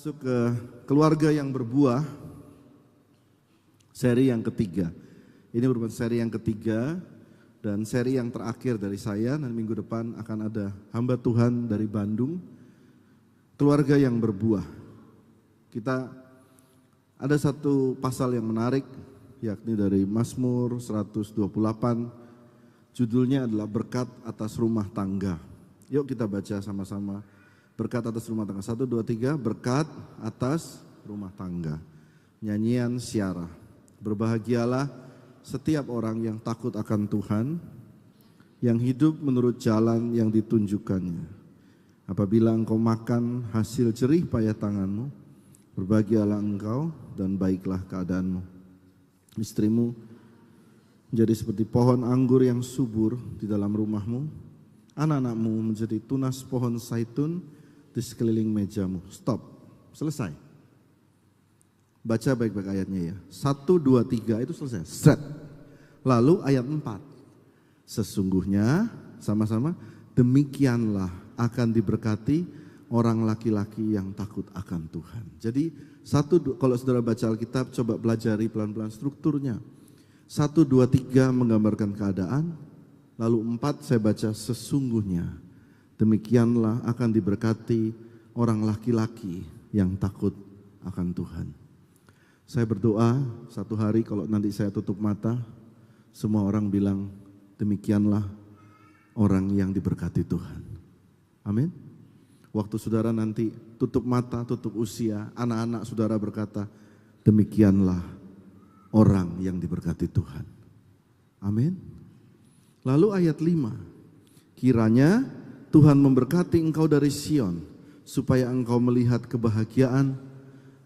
masuk ke keluarga yang berbuah, seri yang ketiga. Ini merupakan seri yang ketiga dan seri yang terakhir dari saya, dan minggu depan akan ada hamba Tuhan dari Bandung, keluarga yang berbuah. Kita ada satu pasal yang menarik, yakni dari Mazmur 128, judulnya adalah berkat atas rumah tangga. Yuk kita baca sama-sama. Berkat atas rumah tangga. 1, 2, 3. Berkat atas rumah tangga. Nyanyian Syarah. Berbahagialah setiap orang yang takut akan Tuhan, yang hidup menurut jalan yang ditunjukkannya. Apabila engkau makan hasil jerih payah tanganmu, berbahagialah engkau dan baiklah keadaanmu. Istrimu menjadi seperti pohon anggur yang subur di dalam rumahmu. Anak-anakmu menjadi tunas pohon zaitun di sekeliling mejamu. Stop, selesai. Baca baik-baik ayatnya ya. 1, 2, 3 itu selesai. Set. Lalu ayat 4. Sesungguhnya sama-sama demikianlah akan diberkati orang laki-laki yang takut akan Tuhan. Jadi kalau saudara baca Alkitab coba pelajari pelan-pelan strukturnya. 1, 2, 3 menggambarkan keadaan. Lalu 4 saya baca sesungguhnya. Demikianlah akan diberkati orang laki-laki yang takut akan Tuhan. Saya berdoa satu hari kalau nanti saya tutup mata, semua orang bilang demikianlah orang yang diberkati Tuhan. Amin. Waktu saudara nanti tutup mata, tutup usia, anak-anak saudara berkata, demikianlah orang yang diberkati Tuhan. Amin. Lalu ayat 5, kiranya Tuhan memberkati engkau dari Sion, supaya engkau melihat kebahagiaan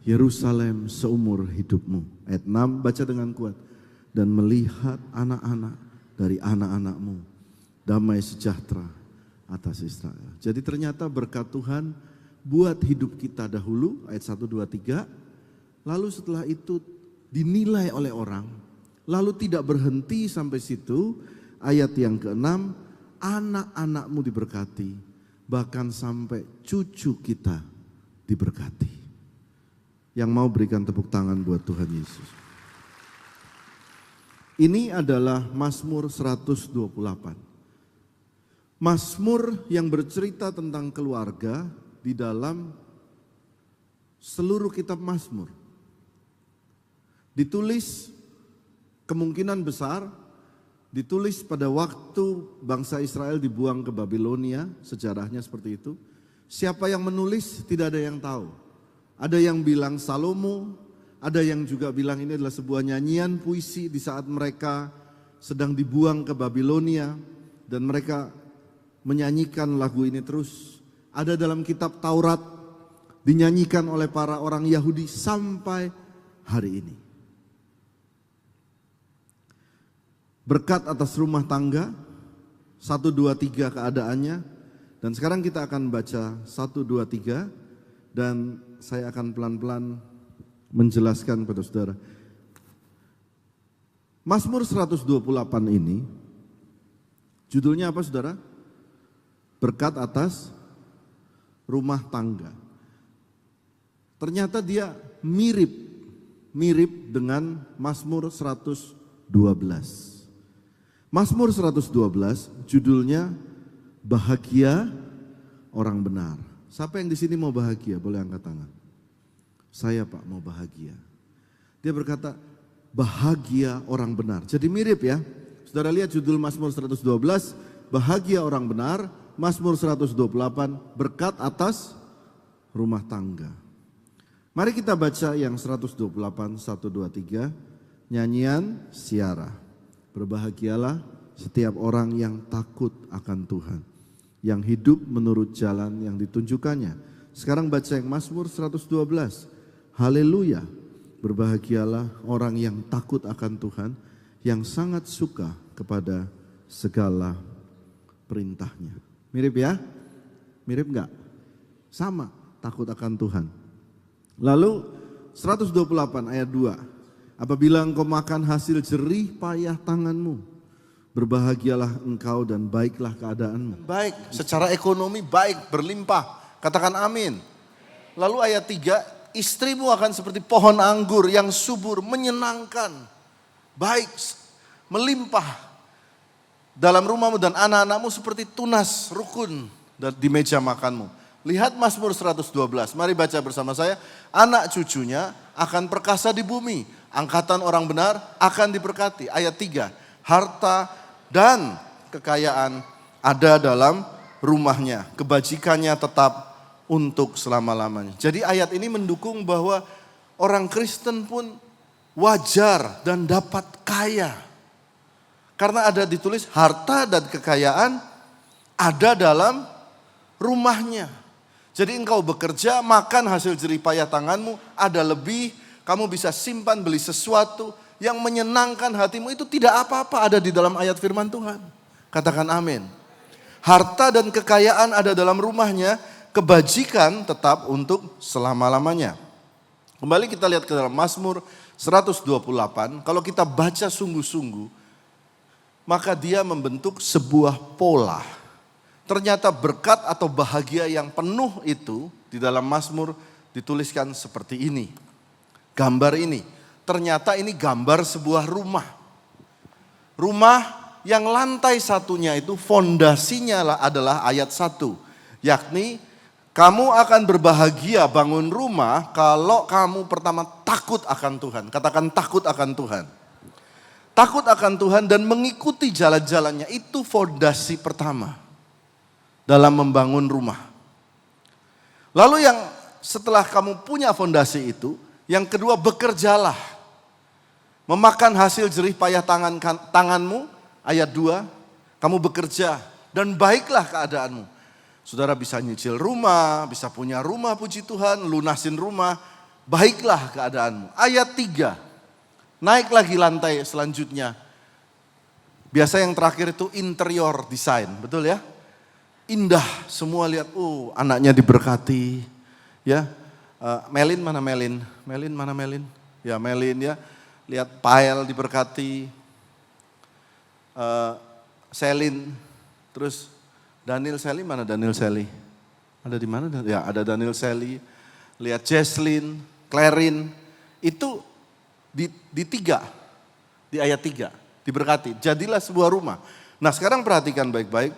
Yerusalem seumur hidupmu. Ayat 6 baca dengan kuat. Dan melihat anak-anak dari anak-anakmu, damai sejahtera atas Israel. Jadi ternyata berkat Tuhan buat hidup kita dahulu, ayat 1, 2, 3. Lalu setelah itu dinilai oleh orang, lalu tidak berhenti sampai situ. Ayat yang ke-6, anak-anakmu diberkati, bahkan sampai cucu kita diberkati. Yang mau berikan tepuk tangan buat Tuhan Yesus. Ini adalah Mazmur 128. Mazmur yang bercerita tentang keluarga di dalam seluruh kitab Mazmur. Ditulis kemungkinan besar, ditulis pada waktu bangsa Israel dibuang ke Babilonia, sejarahnya seperti itu. Siapa yang menulis tidak ada yang tahu. Ada yang bilang Salomo, ada yang juga bilang ini adalah sebuah nyanyian puisi di saat mereka sedang dibuang ke Babilonia dan mereka menyanyikan lagu ini terus. Ada dalam kitab Taurat, dinyanyikan oleh para orang Yahudi sampai hari ini. Berkat atas rumah tangga, 1, 2, 3 keadaannya. Dan sekarang kita akan baca 1, 2, 3 dan saya akan pelan-pelan menjelaskan pada saudara. Mazmur 128 ini, judulnya apa saudara? Berkat atas rumah tangga. Ternyata dia mirip dengan Mazmur 112. Mazmur 112 judulnya bahagia orang benar. Siapa yang di sini mau bahagia? Boleh angkat tangan. Saya Pak mau bahagia. Dia berkata bahagia orang benar. Jadi mirip ya. Saudara lihat judul Mazmur 112, bahagia orang benar. Mazmur 128, berkat atas rumah tangga. Mari kita baca yang 128, 1, 2, 3. Nyanyian Syarah. Berbahagialah setiap orang yang takut akan Tuhan, yang hidup menurut jalan yang ditunjukkannya. Sekarang baca yang Mazmur 112. Haleluya. Berbahagialah orang yang takut akan Tuhan, yang sangat suka kepada segala perintahnya. Mirip ya? Mirip enggak? Sama, takut akan Tuhan. Lalu 128 ayat 2. Apabila engkau makan hasil jerih payah tanganmu, berbahagialah engkau dan baiklah keadaanmu. Baik, secara ekonomi baik, berlimpah. Katakan amin. Lalu ayat 3, istrimu akan seperti pohon anggur yang subur, menyenangkan, baik, melimpah dalam rumahmu, dan anak-anakmu seperti tunas rukun di meja makanmu. Lihat Mazmur 112, mari baca bersama saya. Anak cucunya akan perkasa di bumi, angkatan orang benar akan diberkati. Ayat 3, harta dan kekayaan ada dalam rumahnya, kebajikannya tetap untuk selama-lamanya. Jadi ayat ini mendukung bahwa orang Kristen pun wajar dan dapat kaya. Karena ada ditulis harta dan kekayaan ada dalam rumahnya. Jadi engkau bekerja, makan hasil jerih payah tanganmu, ada lebih, kamu bisa simpan, beli sesuatu yang menyenangkan hatimu, itu tidak apa-apa, ada di dalam ayat firman Tuhan. Katakan amin. Harta dan kekayaan ada dalam rumahnya, kebajikan tetap untuk selama-lamanya. Kembali kita lihat ke dalam Mazmur 128, kalau kita baca sungguh-sungguh, maka dia membentuk sebuah pola. Ternyata berkat atau bahagia yang penuh itu di dalam Mazmur dituliskan seperti ini. Gambar ini, ternyata ini gambar sebuah rumah. Rumah yang lantai satunya itu fondasinya adalah ayat 1. Yakni kamu akan berbahagia bangun rumah kalau kamu pertama takut akan Tuhan. Katakan takut akan Tuhan. Takut akan Tuhan dan mengikuti jalan-jalannya, itu fondasi pertama dalam membangun rumah. Lalu yang setelah kamu punya fondasi itu, yang kedua bekerjalah. Memakan hasil jerih payah tanganmu, ayat 2, kamu bekerja dan baiklah keadaanmu. Saudara bisa nyicil rumah, bisa punya rumah puji Tuhan, lunasin rumah, baiklah keadaanmu. Ayat 3, naik lagi lantai selanjutnya. Biasa yang terakhir itu interior design, betul ya? Indah, semua lihat, anaknya diberkati, ya. Melin mana Melin? Melin mana Melin? Ya Melin ya. Lihat Pael diberkati, Selin, terus Daniel Sally mana Daniel Sally? Ada di mana? Ya ada Daniel Sally. Lihat Jesslyn, Clarin, itu di 3, di ayat 3 diberkati. Jadilah sebuah rumah. Nah sekarang perhatikan baik-baik.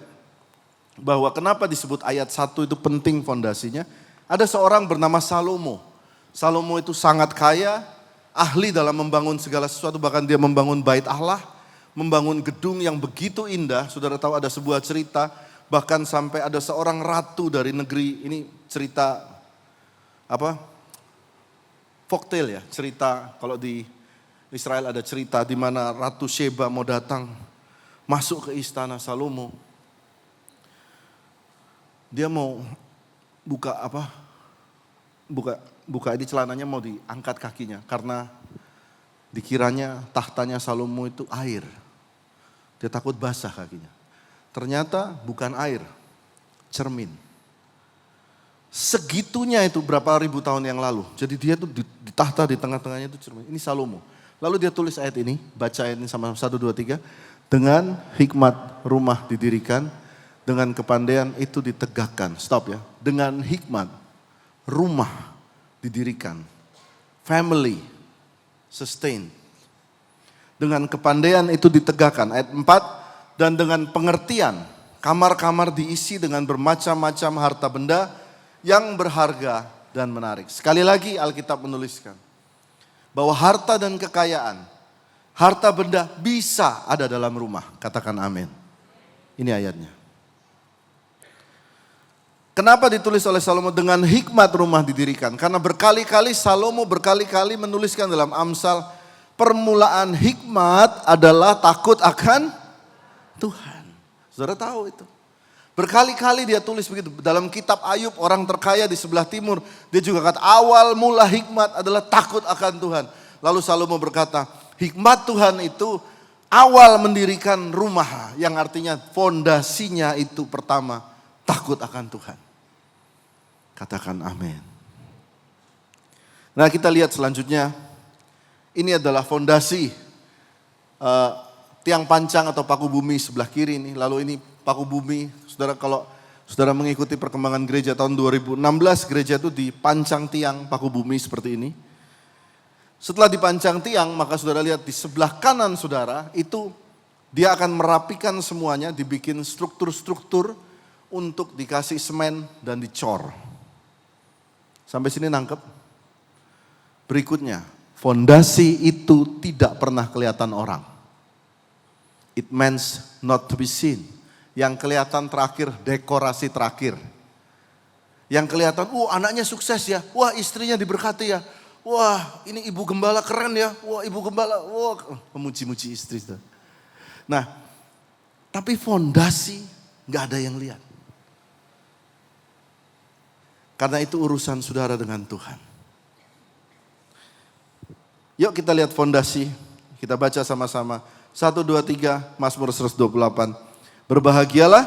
Bahwa kenapa disebut ayat 1 itu penting fondasinya. Ada seorang bernama Salomo. Salomo itu sangat kaya, ahli dalam membangun segala sesuatu. Bahkan dia membangun bait Allah, membangun gedung yang begitu indah. Saudara tahu ada sebuah cerita, bahkan sampai ada seorang ratu dari negeri, ini cerita folktale ya, cerita kalau di Israel ada cerita di mana Ratu Sheba mau datang masuk ke istana Salomo. Dia mau buka di celananya, mau diangkat kakinya karena dikiranya tahtanya Salomo itu air. Dia takut basah kakinya. Ternyata bukan air, cermin. Segitunya itu berapa ribu tahun yang lalu. Jadi dia tuh di tahta di tengah-tengahnya itu cermin. Ini Salomo. Lalu dia tulis ayat ini, baca ayat ini sama 1, 2, 3. Dengan hikmat rumah didirikan, dengan kepandaian itu ditegakkan. Stop ya. Dengan hikmat rumah didirikan. Family sustain. Dengan kepandaian itu ditegakkan. Ayat 4, dan dengan pengertian kamar-kamar diisi dengan bermacam-macam harta benda yang berharga dan menarik. Sekali lagi Alkitab menuliskan bahwa harta dan kekayaan, harta benda bisa ada dalam rumah. Katakan amin. Ini ayatnya. Kenapa ditulis oleh Salomo dengan hikmat rumah didirikan? Karena berkali-kali Salomo menuliskan dalam Amsal, permulaan hikmat adalah takut akan Tuhan. Saudara tahu itu. Berkali-kali dia tulis begitu. Dalam kitab Ayub, orang terkaya di sebelah timur, dia juga kata awal mula hikmat adalah takut akan Tuhan. Lalu Salomo berkata, hikmat Tuhan itu awal mendirikan rumah, yang artinya fondasinya itu pertama takut akan Tuhan. Katakan amin. Nah kita lihat selanjutnya, ini adalah fondasi tiang pancang atau paku bumi sebelah kiri ini. Lalu ini paku bumi, saudara kalau Saudara mengikuti perkembangan gereja tahun 2016, gereja itu dipancang tiang paku bumi seperti ini. Setelah dipancang tiang, maka saudara lihat di sebelah kanan saudara, itu dia akan merapikan semuanya, dibikin struktur-struktur untuk dikasih semen dan dicor. Sampai sini nangkep? Berikutnya, fondasi itu tidak pernah kelihatan orang. It means not to be seen. Yang kelihatan terakhir, dekorasi terakhir. Yang kelihatan, anaknya sukses ya, wah istrinya diberkati ya, wah ini ibu gembala keren ya, wah ibu gembala, wah memuji-muji istri. Nah, tapi fondasi gak ada yang lihat. Karena itu urusan saudara dengan Tuhan. Yuk kita lihat fondasi, kita baca sama-sama. 1, 2, 3, Mazmur 128. Berbahagialah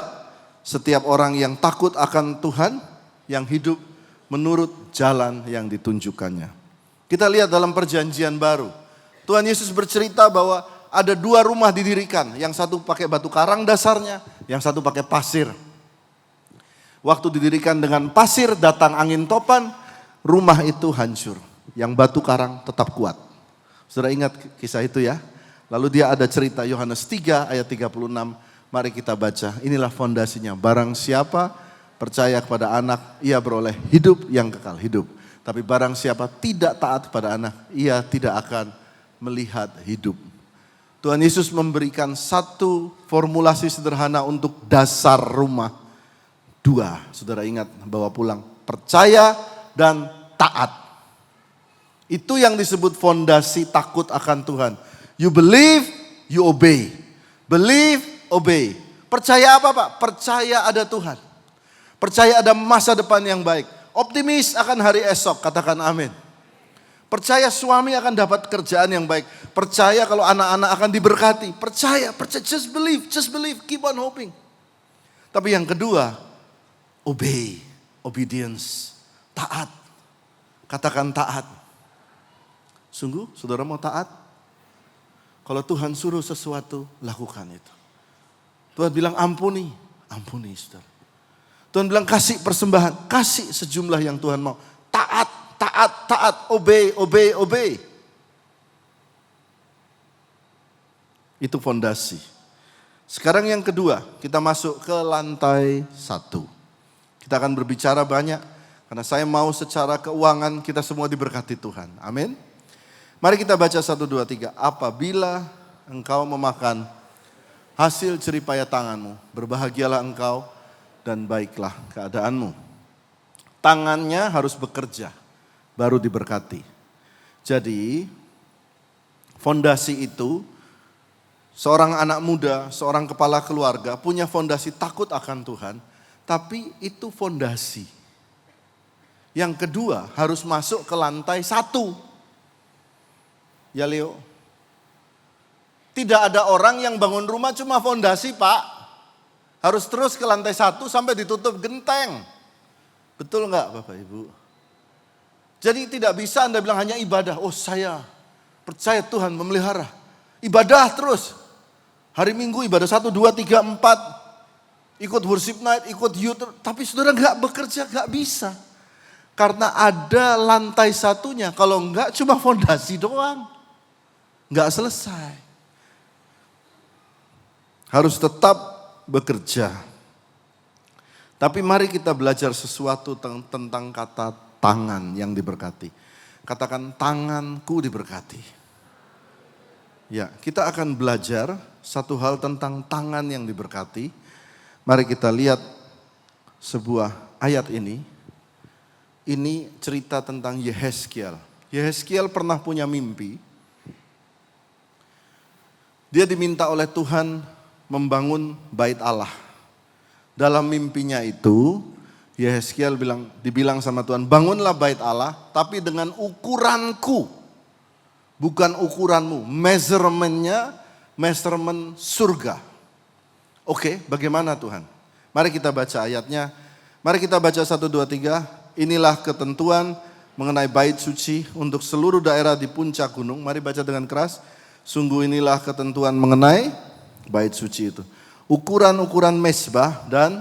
setiap orang yang takut akan Tuhan, yang hidup menurut jalan yang ditunjukkannya. Kita lihat dalam perjanjian baru. Tuhan Yesus bercerita bahwa ada 2 rumah didirikan. Yang satu pakai batu karang dasarnya, yang satu pakai pasir. Waktu didirikan dengan pasir, datang angin topan, rumah itu hancur. Yang batu karang tetap kuat. Saudara ingat kisah itu ya? Lalu dia ada cerita Yohanes 3 ayat 36. Mari kita baca, inilah fondasinya. Barang siapa percaya kepada anak, ia beroleh hidup yang kekal, hidup. Tapi barang siapa tidak taat kepada anak, ia tidak akan melihat hidup. Tuhan Yesus memberikan satu formulasi sederhana untuk dasar rumah. 2, saudara ingat bawa pulang, percaya dan taat. Itu yang disebut fondasi takut akan Tuhan. You believe, you obey. Believe, obey. Percaya apa Pak? Percaya ada Tuhan. Percaya ada masa depan yang baik. Optimis akan hari esok, katakan amin. Percaya suami akan dapat kerjaan yang baik. Percaya kalau anak-anak akan diberkati. Percaya, just believe, keep on hoping. Tapi yang kedua, obey, obedience, taat. Katakan taat. Sungguh, saudara mau taat? Kalau Tuhan suruh sesuatu, lakukan itu. Tuhan bilang ampuni saudara. Tuhan bilang kasih persembahan, kasih sejumlah yang Tuhan mau. Taat, obey. Itu fondasi. Sekarang yang kedua, kita masuk ke lantai 1. Kita akan berbicara banyak, karena saya mau secara keuangan kita semua diberkati Tuhan. Amin. Mari kita baca 1, 2, 3. Apabila engkau memakan hasil jeripaya tanganmu, berbahagialah engkau dan baiklah keadaanmu. Tangannya harus bekerja, baru diberkati. Jadi, fondasi itu, seorang anak muda, seorang kepala keluarga punya fondasi takut akan Tuhan, tapi itu fondasi. Yang kedua harus masuk ke lantai 1. Ya Leo. Tidak ada orang yang bangun rumah cuma fondasi Pak. Harus terus ke lantai 1 sampai ditutup genteng. Betul enggak Bapak Ibu? Jadi tidak bisa Anda bilang hanya ibadah. Oh saya percaya Tuhan memelihara. Ibadah terus. Hari Minggu ibadah 1, 2, 3, 4. Ikut worship night, ikut youth. Tapi saudara enggak bekerja, enggak bisa. Karena ada lantai 1-nya. Kalau enggak cuma fondasi doang. Enggak selesai. Harus tetap bekerja. Tapi mari kita belajar sesuatu tentang kata tangan yang diberkati. Katakan tanganku diberkati. Ya, kita akan belajar satu hal tentang tangan yang diberkati. Mari kita lihat sebuah ayat ini. Ini cerita tentang Yehezkiel. Yehezkiel pernah punya mimpi. Dia diminta oleh Tuhan membangun bait Allah. Dalam mimpinya itu, Yehezkiel dibilang sama Tuhan, bangunlah bait Allah, tapi dengan ukuranku, bukan ukuranmu. Measurement surga. Oke, bagaimana Tuhan? Mari kita baca ayatnya. Mari kita baca 1, 2, 3. Inilah ketentuan mengenai bait suci untuk seluruh daerah di puncak gunung. Mari baca dengan keras. Sungguh inilah ketentuan mengenai bait suci itu. Ukuran-ukuran mezbah dan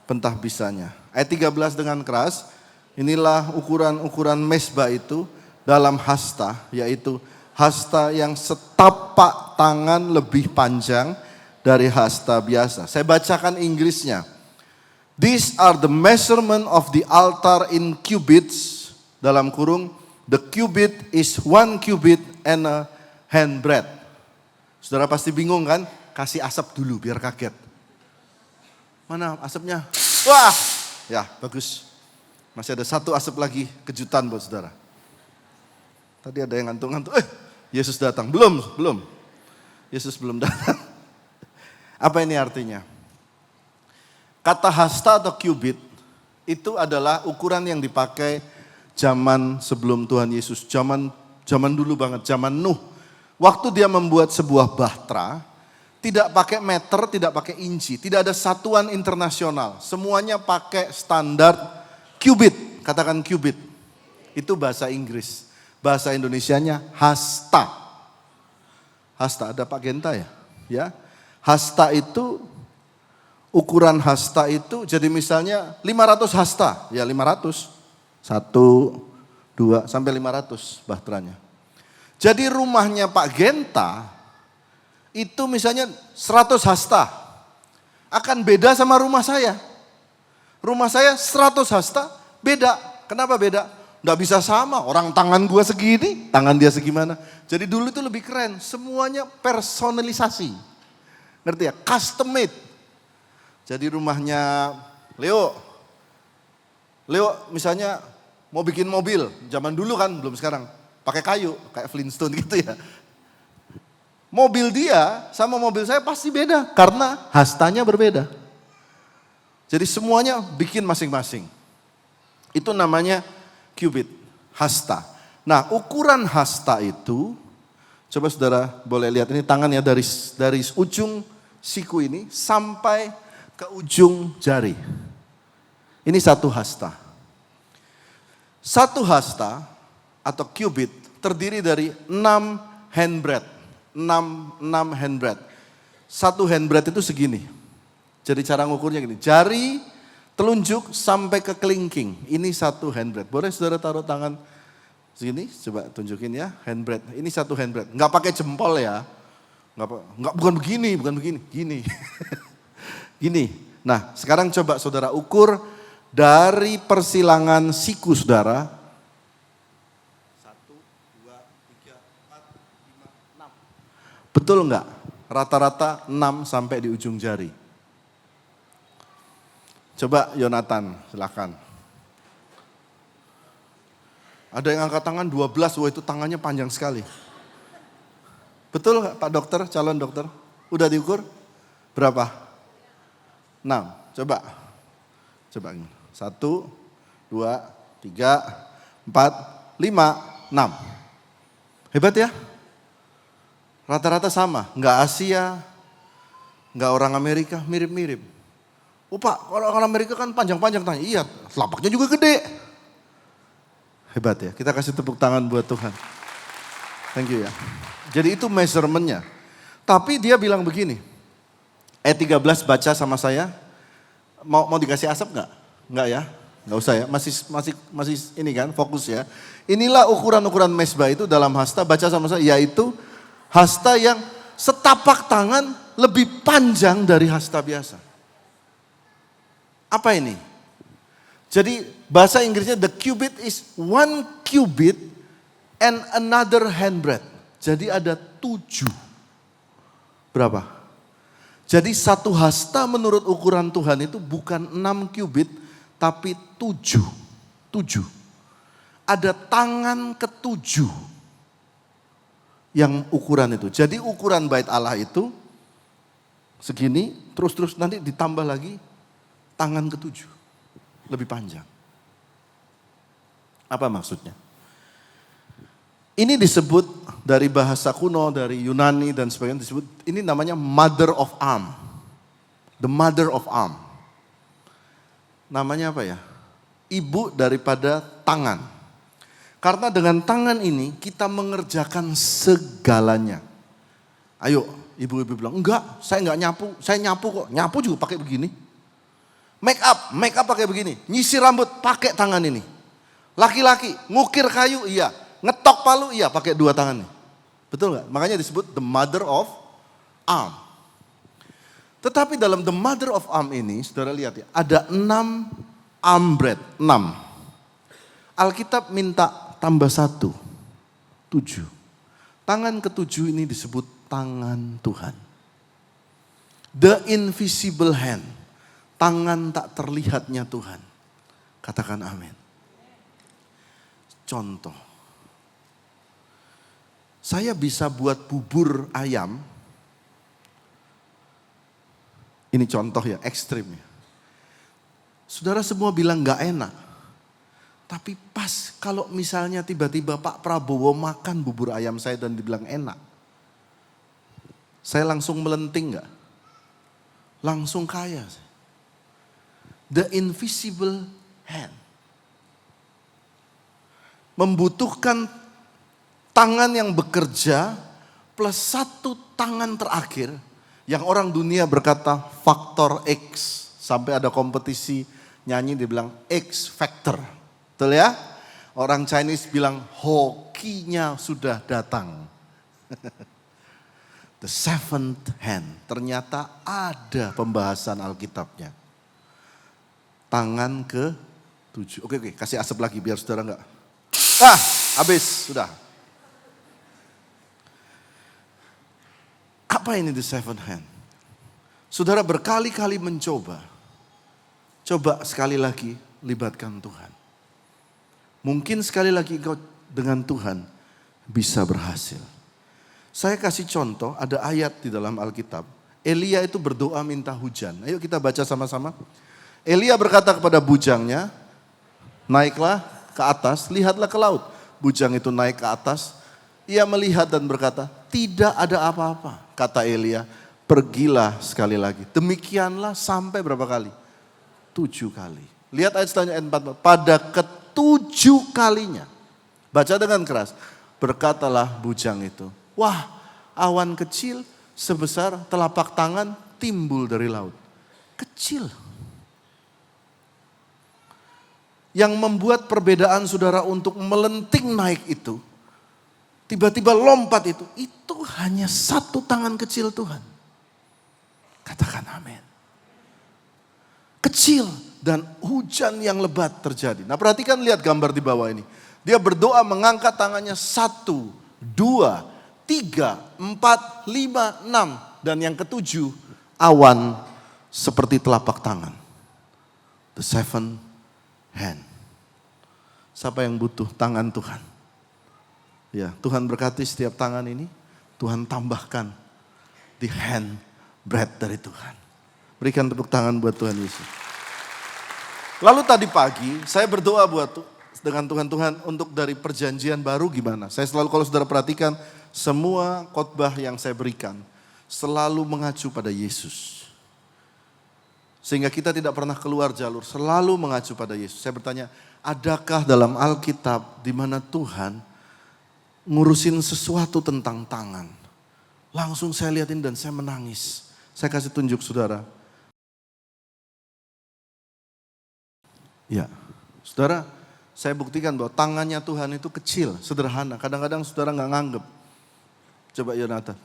pentahbisannya. Ayat 13 dengan keras, inilah ukuran-ukuran mesbah itu dalam hasta, yaitu hasta yang setapak tangan lebih panjang dari hasta biasa. Saya bacakan Inggrisnya. These are the measurement of the altar in cubits, dalam kurung, the cubit is 1 cubit and a handbreadth. Saudara pasti bingung kan? Kasih asap dulu biar kaget. Mana asapnya? Wah, ya bagus. Masih ada satu asap lagi, kejutan buat saudara. Tadi ada yang ngantuk-ngantuk, Yesus datang. Belum. Yesus belum datang. Apa ini artinya? Kata hasta atau cubit itu adalah ukuran yang dipakai zaman sebelum Tuhan Yesus, zaman dulu banget, zaman Nuh. Waktu dia membuat sebuah bahtera, tidak pakai meter, tidak pakai inci, tidak ada satuan internasional. Semuanya pakai standar cubit, katakan cubit. Itu bahasa Inggris. Bahasa Indonesianya hasta. Hasta, ada Pak Genta ya? Hasta itu, ukuran hasta itu, jadi misalnya 500 hasta, ya 500. 1, 2, sampai 500 bahteranya. Jadi rumahnya Pak Genta, itu misalnya 100 hasta. Akan beda sama rumah saya. Rumah saya 100 hasta, beda. Kenapa beda? Nggak bisa sama, orang tangan gua segini, tangan dia segimana. Jadi dulu itu lebih keren, semuanya personalisasi. Ngerti ya? Custom made. Jadi rumahnya Leo misalnya mau bikin mobil, zaman dulu kan, belum sekarang. Pakai kayu, kayak Flintstone gitu ya. Mobil dia sama mobil saya pasti beda, karena hastanya berbeda. Jadi semuanya bikin masing-masing. Itu namanya cubit, hasta. Nah, ukuran hasta itu, coba saudara boleh lihat ini tangannya dari ujung siku ini sampai ke ujung jari. Ini satu hasta. Satu hasta atau cubit terdiri dari 6 handbreadth. 6 handbreadth. Satu handbreadth itu segini. Jadi cara ngukurnya gini, jari telunjuk sampai ke kelingking. Ini satu handbreadth. Boleh saudara taruh tangan sini, coba tunjukin ya, handbreadth. Ini satu handbreadth. Enggak pakai jempol ya. Bukan begini, gini. Gini. Nah, sekarang coba saudara ukur dari persilangan siku saudara. 1, 2, 3, 4, 5, 6. Betul enggak? Rata-rata 6 sampai di ujung jari. Coba Yonatan, silakan. Ada yang angkat tangan 12, wah itu tangannya panjang sekali. Betul enggak Pak Dokter, calon dokter? Udah diukur? Berapa? 6, coba. 1, 2, 3, 4, 5, 6. Hebat ya? Rata-rata sama, enggak Asia, enggak orang Amerika, mirip-mirip. Oh Pak, kalau orang Amerika kan panjang-panjang tangannya. Iya, telapaknya juga gede. Hebat ya, kita kasih tepuk tangan buat Tuhan. Thank you ya. Jadi itu measurementnya. Tapi dia bilang begini, ayat 13 baca sama saya, mau dikasih asap enggak? Enggak ya, enggak usah ya, masih ini kan, fokus ya. Inilah ukuran-ukuran mesbah itu dalam hasta, baca sama saya, yaitu hasta yang setapak tangan lebih panjang dari hasta biasa. Apa ini? Jadi bahasa Inggrisnya the cubit is 1 cubit and another handbreadth. Jadi ada 7. Berapa? Jadi satu hasta menurut ukuran Tuhan itu bukan 6 cubit tapi 7. 7. Ada tangan ke-7 yang ukuran itu. Jadi ukuran bait Allah itu segini, terus nanti ditambah lagi tangan ke-7. Lebih panjang. Apa maksudnya? Ini disebut dari bahasa kuno, dari Yunani dan sebagainya disebut, ini namanya mother of arm. The mother of arm. Namanya apa ya? Ibu daripada tangan. Karena dengan tangan ini kita mengerjakan segalanya. Ayo, ibu-ibu bilang, enggak, saya enggak nyapu. Saya nyapu kok. Nyapu juga pakai begini. Make up pakai begini. Nyisir rambut pakai tangan ini. Laki-laki ngukir kayu, iya. Ngetok palu, iya pakai dua tangan nih. Betul nggak? Makanya disebut the mother of arm. Tetapi dalam the mother of arm ini, saudara lihat ya, ada 6 arm breadth, 6. Alkitab minta tambah 1, 7. Tangan ketujuh ini disebut tangan Tuhan. The invisible hand, tangan tak terlihatnya Tuhan. Katakan amin. Contoh, saya bisa buat bubur ayam. Ini contoh ya, ekstrim ya. Saudara semua bilang gak enak. Tapi pas kalau misalnya tiba-tiba Pak Prabowo makan bubur ayam saya dan dibilang enak. Saya langsung melenting gak? Langsung kaya. The invisible hand. Membutuhkan tangan yang bekerja plus satu tangan terakhir. Yang orang dunia berkata faktor X. Sampai ada kompetisi nyanyi dibilang X Factor. Betul ya? Orang Chinese bilang hokinya sudah datang. The seventh hand. Ternyata ada pembahasan Alkitabnya. Tangan ke-7. Oke, kasih asap lagi biar saudara enggak. Habis, sudah. Apa ini the seventh hand? Saudara berkali-kali mencoba. Coba sekali lagi libatkan Tuhan. Mungkin sekali lagi engkau dengan Tuhan bisa berhasil. Saya kasih contoh, ada ayat di dalam Alkitab. Elia itu berdoa minta hujan. Ayo kita baca sama-sama. Elia berkata kepada bujangnya, naiklah ke atas, lihatlah ke laut. Bujang itu naik ke atas. Ia melihat dan berkata, tidak ada apa-apa. Kata Elia, pergilah sekali lagi. Demikianlah sampai berapa kali? 7 kali. Lihat ayat selanjutnya ayat 4. Pada ke-7 kalinya. Baca dengan keras. Berkatalah bujang itu. Wah, awan kecil sebesar telapak tangan timbul dari laut. Kecil. Yang membuat perbedaan saudara untuk melenting naik itu. Tiba-tiba lompat itu hanya satu tangan kecil Tuhan. Katakan amin. Kecil dan hujan yang lebat terjadi. Nah perhatikan lihat gambar di bawah ini. Dia berdoa mengangkat tangannya 1, 2, 3, 4, 5, 6. Dan yang ke-7 awan seperti telapak tangan. The seven hand. Siapa yang butuh tangan Tuhan? Ya, Tuhan berkati setiap tangan ini, Tuhan tambahkan di hand breadth dari Tuhan. Berikan tepuk tangan buat Tuhan Yesus. Lalu tadi pagi saya berdoa dengan Tuhan untuk dari perjanjian baru gimana. Saya selalu kalau saudara perhatikan semua khotbah yang saya berikan selalu mengacu pada Yesus. Sehingga kita tidak pernah keluar jalur, selalu mengacu pada Yesus. Saya bertanya, adakah dalam Alkitab di mana Tuhan ngurusin sesuatu tentang tangan? Langsung saya liatin dan saya menangis. Saya kasih tunjuk saudara. Ya, saudara, saya buktikan bahwa tangannya Tuhan itu kecil, sederhana. Kadang-kadang saudara nggak nganggep. Coba Yonatan.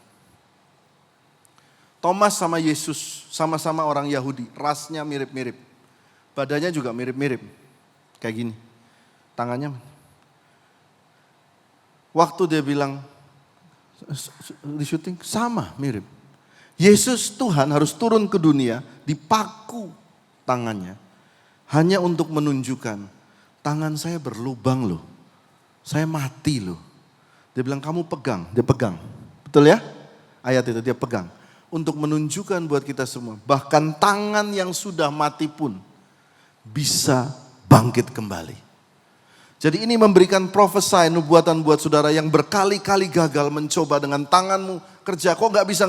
Thomas sama Yesus sama-sama orang Yahudi, rasnya mirip-mirip. Badannya juga mirip-mirip. Kayak gini. Tangannya. Waktu dia bilang di syuting sama mirip. Yesus Tuhan harus turun ke dunia dipaku tangannya. Hanya untuk menunjukkan tangan saya berlubang loh. Saya mati loh. Dia bilang kamu pegang, dia pegang. Betul ya? Ayat itu dia pegang. Untuk menunjukkan buat kita semua. Bahkan tangan yang sudah mati pun bisa bangkit kembali. Jadi ini memberikan profesi nubuatan buat saudara yang berkali-kali gagal mencoba dengan tanganmu kerja. Kok gak bisa?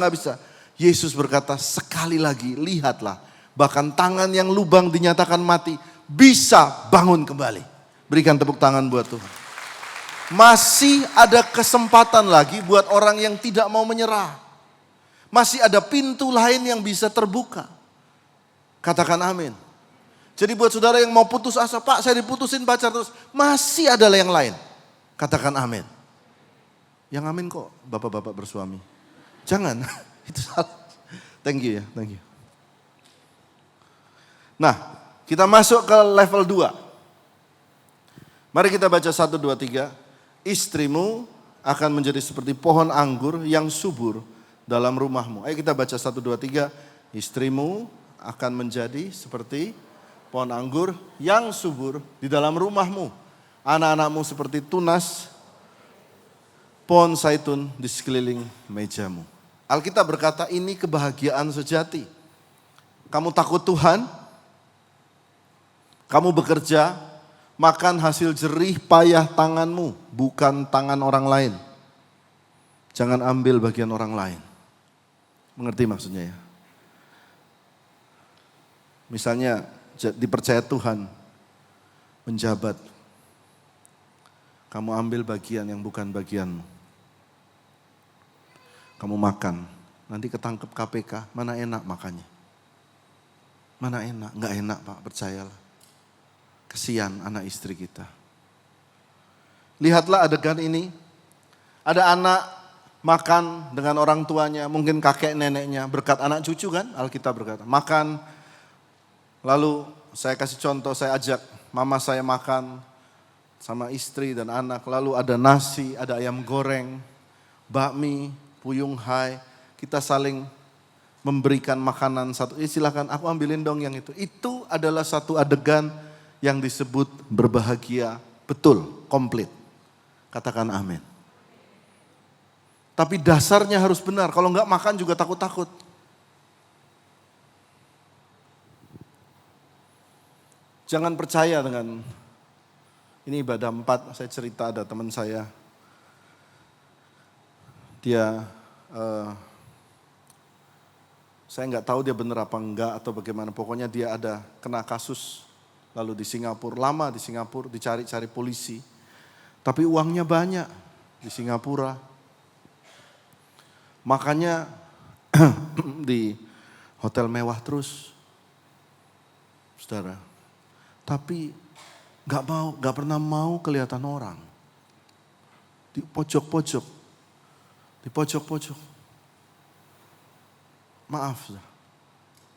Yesus berkata sekali lagi lihatlah. Bahkan tangan yang lubang dinyatakan mati bisa bangun kembali. Berikan tepuk tangan buat Tuhan. Masih ada kesempatan lagi buat orang yang tidak mau menyerah. Masih ada pintu lain yang bisa terbuka. Katakan amin. Jadi buat saudara yang mau putus asa, Pak saya diputusin pacar terus, masih ada yang lain. Katakan amin. Yang amin kok bapak-bapak bersuami. Jangan, itu salah. Thank you ya, thank you. Nah, kita masuk ke level 2. Mari kita baca 1, 2, 3. Istrimu akan menjadi seperti pohon anggur yang subur dalam rumahmu. Ayo kita baca 1, 2, 3. Istrimu akan menjadi seperti pohon anggur yang subur di dalam rumahmu. Anak-anakmu seperti tunas pohon zaitun di sekeliling mejamu. Alkitab berkata ini kebahagiaan sejati. Kamu takut Tuhan, kamu bekerja, makan hasil jerih payah tanganmu, bukan tangan orang lain. Jangan ambil bagian orang lain. Mengerti maksudnya ya? Misalnya dipercaya Tuhan, menjabat. Kamu ambil bagian yang bukan bagianmu. Kamu makan, nanti ketangkep KPK, mana enak makannya. Mana enak, enggak enak Pak, percayalah. Kesian anak istri kita. Lihatlah adegan ini. Ada anak makan dengan orang tuanya, mungkin kakek neneknya, berkat anak cucu kan, Alkitab berkata. Makan, lalu saya kasih contoh, saya ajak mama saya makan sama istri dan anak. Lalu ada nasi, ada ayam goreng, bakmi, puyung hai. Kita saling memberikan makanan satu. Silakan aku ambilin dong yang itu. Itu adalah satu adegan yang disebut berbahagia betul, komplit. Katakan amin. Tapi dasarnya harus benar. Kalau enggak makan juga takut-takut. Jangan percaya dengan, ini ibadah 4, saya cerita ada teman saya. Dia, saya enggak tahu dia benar apa enggak atau bagaimana. Pokoknya dia ada kena kasus lalu di Singapura. Lama di Singapura, dicari-cari polisi. Tapi uangnya banyak di Singapura. Makanya di hotel mewah terus, saudara. Tapi gak pernah mau kelihatan orang. Di pojok-pojok. Maaf, saudara.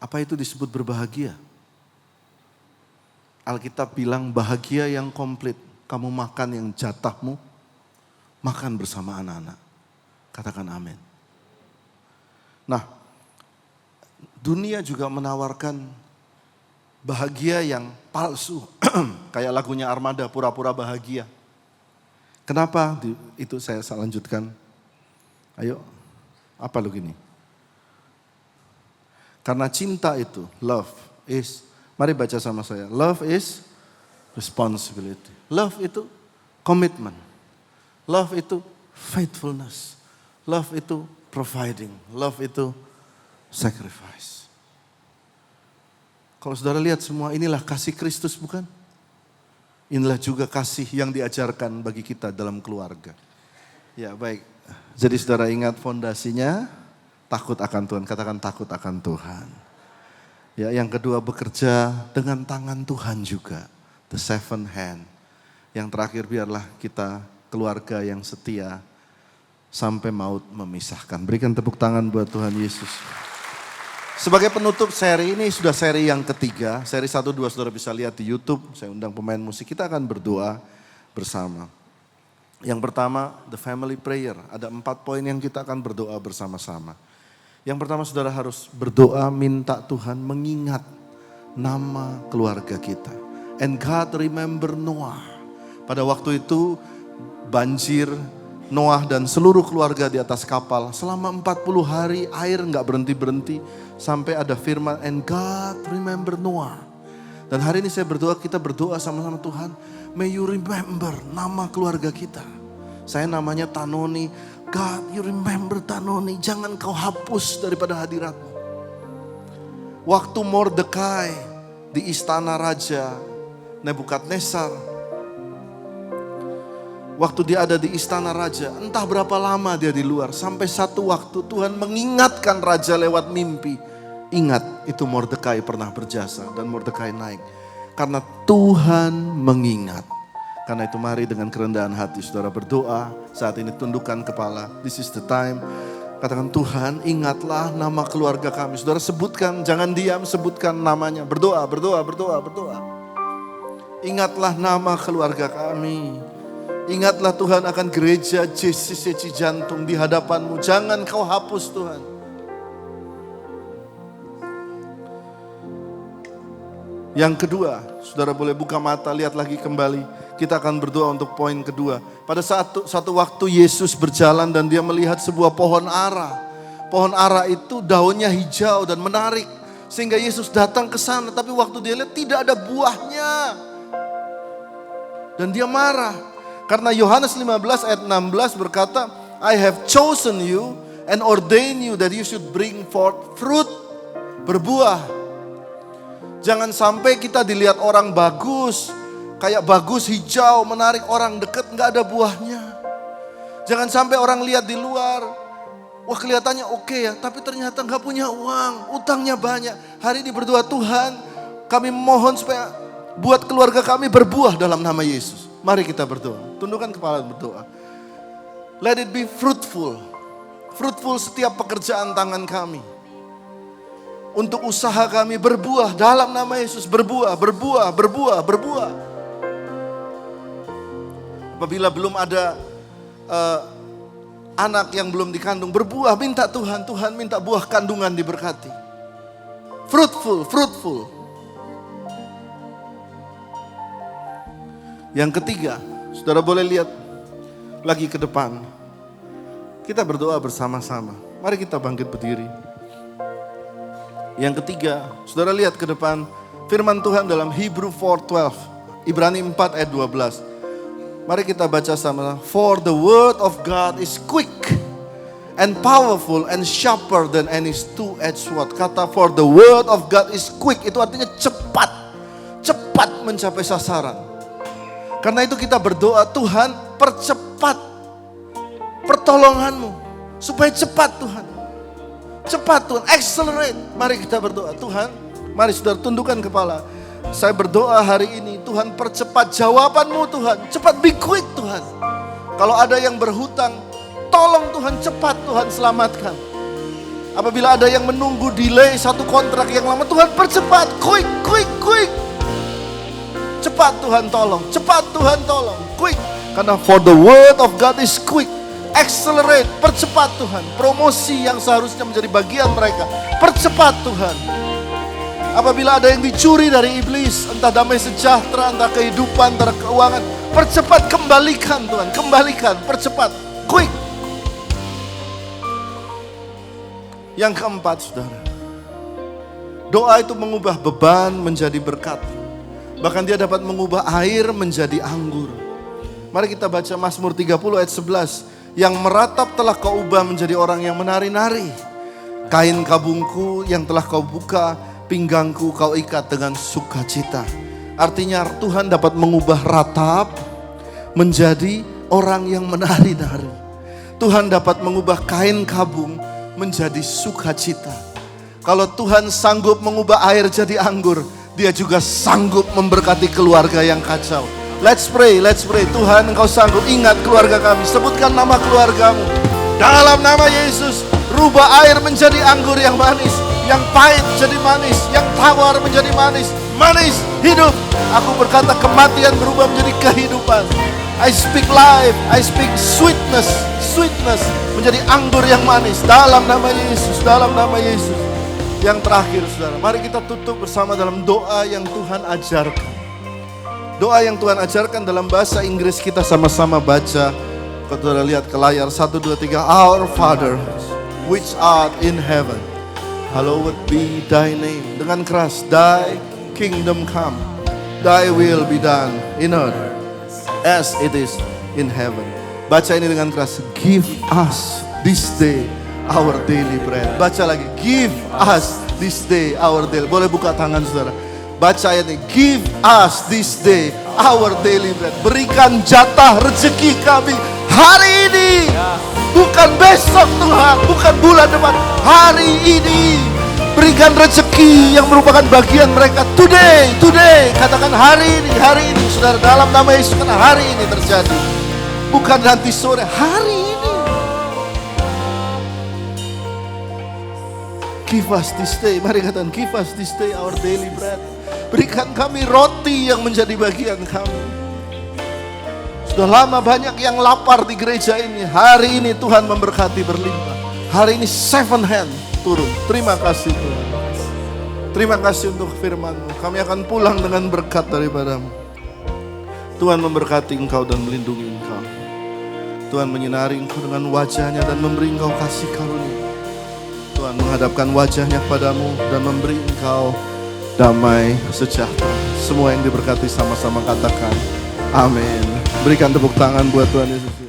Apa itu disebut berbahagia? Alkitab bilang bahagia yang komplit. Kamu makan yang jatahmu, makan bersama anak-anak. Katakan amin. Nah, dunia juga menawarkan bahagia yang palsu. Kayak lagunya Armada, pura-pura bahagia. Kenapa? Itu saya lanjutkan. Ayo, apa lu gini? Karena cinta itu, love is, mari baca sama saya. Love is responsibility. Love itu commitment. Love itu faithfulness. Love itu providing. Love itu sacrifice. Kalau saudara lihat semua, inilah kasih Kristus bukan? Inilah juga kasih yang diajarkan bagi kita dalam keluarga. Ya baik, jadi saudara ingat fondasinya, takut akan Tuhan. Katakan takut akan Tuhan. Ya, yang kedua bekerja dengan tangan Tuhan juga. The seven hand. Yang terakhir biarlah kita keluarga yang setia sampai maut memisahkan. Berikan tepuk tangan buat Tuhan Yesus. Sebagai penutup seri ini sudah seri yang ketiga. Seri 1, 2 saudara bisa lihat di YouTube. Saya undang pemain musik. Kita akan berdoa bersama. Yang pertama, the family prayer. Ada 4 poin yang kita akan berdoa bersama-sama. Yang pertama saudara harus berdoa minta Tuhan mengingat nama keluarga kita. And God remember Noah. Pada waktu itu banjir, Noah dan seluruh keluarga di atas kapal. Selama 40 hari air gak berhenti-berhenti. Sampai ada firman, and God remember Noah. Dan hari ini saya berdoa, kita berdoa sama-sama Tuhan. May you remember nama keluarga kita. Saya namanya Tanoni. God, you remember Tanoni. Jangan kau hapus daripada hadiratmu. Waktu Mordekai di istana Raja Nebukadnezar. Waktu dia ada di istana raja, entah berapa lama dia di luar. Sampai satu waktu Tuhan mengingatkan raja lewat mimpi. Ingat, itu Mordekai pernah berjasa dan Mordekai naik. Karena Tuhan mengingat. Karena itu mari dengan kerendahan hati saudara berdoa. Saat ini tundukkan kepala. This is the time. Katakan, Tuhan ingatlah nama keluarga kami. Saudara sebutkan, jangan diam, sebutkan namanya. Berdoa, berdoa, berdoa, berdoa. Ingatlah nama keluarga kami. Ingatlah Tuhan akan gereja JCC Cijantung di hadapan-Mu. Jangan Kau hapus Tuhan. Yang kedua, saudara boleh buka mata, lihat lagi kembali. Kita akan berdoa untuk poin kedua. Pada satu waktu Yesus berjalan dan dia melihat sebuah pohon ara. Pohon ara itu daunnya hijau dan menarik. Sehingga Yesus datang ke sana, tapi waktu dia lihat tidak ada buahnya. Dan dia marah. Karena Yohanes 15 ayat 16 berkata, I have chosen you and ordained you that you should bring forth fruit. Berbuah. Jangan sampai kita dilihat orang bagus, kayak bagus hijau, menarik orang dekat, gak ada buahnya. Jangan sampai orang lihat di luar, wah kelihatannya oke ya, tapi ternyata gak punya uang, utangnya banyak. Hari ini berdoa, Tuhan kami mohon supaya buat keluarga kami berbuah dalam nama Yesus. Mari kita berdoa, tundukkan kepala berdoa. Let it be fruitful. Fruitful setiap pekerjaan tangan kami. Untuk usaha kami berbuah dalam nama Yesus. Berbuah, berbuah, berbuah, berbuah. Apabila belum ada anak yang belum dikandung, berbuah, minta Tuhan. Tuhan minta buah kandungan diberkati. Fruitful, fruitful. Yang ketiga, saudara boleh lihat lagi ke depan. Kita berdoa bersama-sama. Mari kita bangkit berdiri. Yang ketiga, saudara lihat ke depan. Firman Tuhan dalam Hebrew 4:12. Ibrani 4 ayat 12. Mari kita baca sama. For the word of God is quick and powerful and sharper than any two-edged sword. Kata for the word of God is quick. Itu artinya cepat. Cepat mencapai sasaran. Karena itu kita berdoa, Tuhan percepat pertolongan-Mu. Supaya cepat Tuhan. Cepat Tuhan, accelerate. Mari kita berdoa, Tuhan. Mari saudara tundukkan kepala. Saya berdoa hari ini, Tuhan percepat jawaban-Mu Tuhan. Cepat, be quick Tuhan. Kalau ada yang berhutang, tolong Tuhan cepat Tuhan selamatkan. Apabila ada yang menunggu delay satu kontrak yang lama, Tuhan percepat, quick, quick, quick. Cepat Tuhan tolong, cepat Tuhan tolong, quick. Karena for the word of God is quick, accelerate, percepat Tuhan. Promosi yang seharusnya menjadi bagian mereka, percepat Tuhan. Apabila ada yang dicuri dari iblis, entah damai sejahtera, entah kehidupan, entah keuangan, percepat, kembalikan Tuhan, kembalikan, percepat, quick. Yang keempat saudara, doa itu mengubah beban menjadi berkat. Bahkan dia dapat mengubah air menjadi anggur. Mari kita baca Mazmur 30 ayat 11. Yang meratap telah kau ubah menjadi orang yang menari-nari. Kain kabungku yang telah kau buka, pinggangku kau ikat dengan sukacita. Artinya Tuhan dapat mengubah ratap menjadi orang yang menari-nari. Tuhan dapat mengubah kain kabung menjadi sukacita. Kalau Tuhan sanggup mengubah air jadi anggur, Dia juga sanggup memberkati keluarga yang kacau. Let's pray, let's pray. Tuhan Engkau sanggup, ingat keluarga kami. Sebutkan nama keluargamu. Dalam nama Yesus, rubah air menjadi anggur yang manis. Yang pahit jadi manis, yang tawar menjadi manis. Manis, hidup. Aku berkata kematian berubah menjadi kehidupan. I speak life, I speak sweetness. Sweetness menjadi anggur yang manis. Dalam nama Yesus, dalam nama Yesus. Yang terakhir saudara, mari kita tutup bersama dalam doa yang Tuhan ajarkan. Doa yang Tuhan ajarkan dalam bahasa Inggris, kita sama-sama baca. Kalau saudara lihat ke layar, 1, 2, 3. Our Father, which art in heaven, hallowed be thy name. Dengan keras, thy kingdom come, thy will be done in earth as it is in heaven. Baca ini dengan keras. Give us this day our daily bread. Baca lagi. Give us this day our daily. Boleh buka tangan saudara. Baca ayat ini. Give us this day our daily bread. Berikan jatah rezeki kami hari ini. Bukan besok Tuhan. Bukan bulan depan. Hari ini. Berikan rezeki yang merupakan bagian mereka. Today. Today. Katakan katakan hari ini saudara, dalam nama Yesus, karena hari ini terjadi. Bukan nanti sore, hari ini. Give us this day, mari katakan give us this day our daily bread. Berikan kami roti yang menjadi bagian kami. Sudah lama banyak yang lapar di gereja ini. Hari ini Tuhan memberkati berlimpah. Hari ini 7 hand turun. Terima kasih Tuhan. Terima kasih untuk firman-Mu. Kami akan pulang dengan berkat daripada-Mu. Tuhan memberkati Engkau dan melindungi Engkau. Tuhan menyinari Engkau dengan wajah-Nya dan memberi Engkau kasih karunia. Tuhan menghadapkan wajah-Nya kepadamu dan memberi Engkau damai sejahtera. Semua yang diberkati sama-sama katakan amin. Berikan tepuk tangan buat Tuhan Yesus.